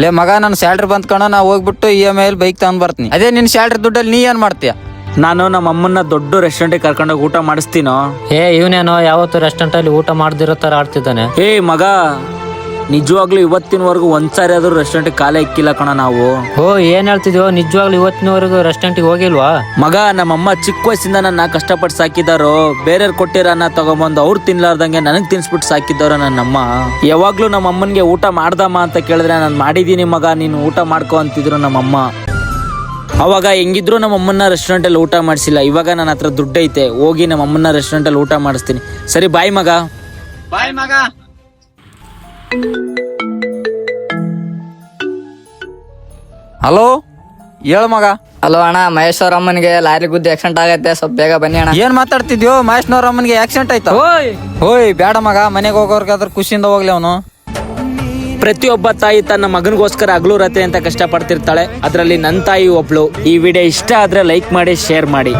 ಲೇ ಮಗ, ನನ್ನ ಸ್ಯಾಲ್ರಿ ಬಂದ್ ಕಣ, ನಾ ಹೋಗ್ಬಿಟ್ಟು EMI ಬೈಕ್ ತಗೊಂಡ್ ಬರ್ತೀನಿ. ಅದೇ ನಿನ್ ಸ್ಯಾಲ್ರಿ ದುಡ್ಡಲ್ಲಿ ನೀ ಏನ್ ಮಾಡ್ತೀಯ? ನಾನು ನಮ್ಮ ಅಮ್ಮನ್ನ ದೊಡ್ಡ ರೆಸ್ಟೋರೆಂಟಿಗೆ ಕರ್ಕೊಂಡೋಗಿ ಊಟ ಮಾಡಿಸ್ತೀನೋ. ಇವನೇನೋ ಯಾವತ್ತು ರೆಸ್ಟೋರೆಂಟ್ ಅಲ್ಲಿ ಊಟ ಮಾಡ್ದಿರೋ ತರ ಆಡ್ತಿದ್ದಾನೆ. ಮಗ, ನಿಜವಾಗ್ಲೂ ಇವತ್ತಿನವರೆಗೂ ಒಂದ್ಸಾರಿ ಆದ್ರೂ ರೆಸ್ಟೋರೆಂಟ್ ಕಾಲೇ ಇಕ್ಕಿಲ್ಲ ಕಣ ನಾವು. ಏನ್ ಹೇಳ್ತಿದ್ಯೋ? ನಿಜವಾಗ್ಲೂ ಇವತ್ತಿನವರೆಗೂ ರೆಸ್ಟೋರೆಂಟ್ಗೆ ಹೋಗಿಲ್ವಾ? ಮಗ, ನಮ್ಮಮ್ಮ ಚಿಕ್ಕ ವಯಸ್ಸಿಂದ ನನ್ನ ಕಷ್ಟಪಟ್ಟು ಸಾಕಿದಾರೋ. ಬೇರೆಯವ್ರು ಕೊಟ್ಟಿರೋ ಅನ್ನ ತಗೊಂಬಂದು ಅವ್ರು ತಿನ್ಲಾರ್ದಂಗೆ ನನಗ್ ತಿನ್ಸ್ಬಿಟ್ಟು ಸಾಕಿದಾರೋ ನನ್ನಮ್ಮ. ಯಾವಾಗ್ಲೂ ನಮ್ಮ ಅಮ್ಮನ್ಗೆ ಊಟ ಮಾಡ್ದಮ್ಮ ಅಂತ ಕೇಳಿದ್ರೆ ನಾನು ಮಾಡಿದೀನಿ ಮಗ, ನೀನು ಊಟ ಮಾಡ್ಕೊ ಅಂತಿದ್ರು ನಮ್ಮಮ್ಮ. ಅವಾಗ ಹೆಂಗಿದ್ರು ನಮ್ಮ ಅಮ್ಮನ್ನ ರೆಸ್ಟೋರೆಂಟಲ್ಲಿ ಊಟ ಮಾಡಿಸಿಲ್ಲ. ಇವಾಗ ನನ್ನ ಹತ್ರ ದುಡ್ಡೈತೆ, ಹೋಗಿ ನಮ್ಮ ಅಮ್ಮನ್ನ ರೆಸ್ಟೋರೆಂಟಲ್ಲಿ ಊಟ ಮಾಡಿಸ್ತೀನಿ. ಸರಿ, ಬಾಯ್ ಮಗ. ಬಾಯ್ ಮಗ. ಹಲೋ, ಹೇಳ ಮಗ. ಹಲೋ ಅಣ್ಣ, ಮಹೇಶ್ವರ ಅಮ್ಮನಿಗೆ ಲಾರಿ ಗುದ್ದಿ ಆಕ್ಸಿಡೆಂಟ್ ಆಗೈತೆ, ಸ್ವಲ್ಪ ಬೇಗ ಬನ್ನಿ ಅಣ್ಣ. ಏನ್ ಮಾತಾಡ್ತಿದ್ಯೋ? ಮಹೇಶ್ನವ್ರ ಅಮ್ಮನಿಗೆ ಆಕ್ಸಿಡೆಂಟ್ ಆಯ್ತಾ? ಹೋಯ್ ಬೇಡ ಮಗ, ಮನೆಗೆ ಹೋಗೋರ್ಗಾದ್ರ ಖುಷಿಯಿಂದ ಹೋಗ್ಲಿ ಅವನು. ಪ್ರತಿಯೊಬ್ಬ ತಾಯಿ ತನ್ನ ಮಗನಿಗೋಸ್ಕರ ಹಗಲು ರಾತ್ರಿ ಅಂತ ಕಷ್ಟಪಡ್ತಿರ್ತಾಳೆ. ಅದರಲ್ಲಿ ನನ್ನ ತಾಯಿ ಒಬ್ಳು. ಈ ವಿಡಿಯೋ ಇಷ್ಟ ಆದ್ರೆ ಲೈಕ್ ಮಾಡಿ, ಶೇರ್ ಮಾಡಿ.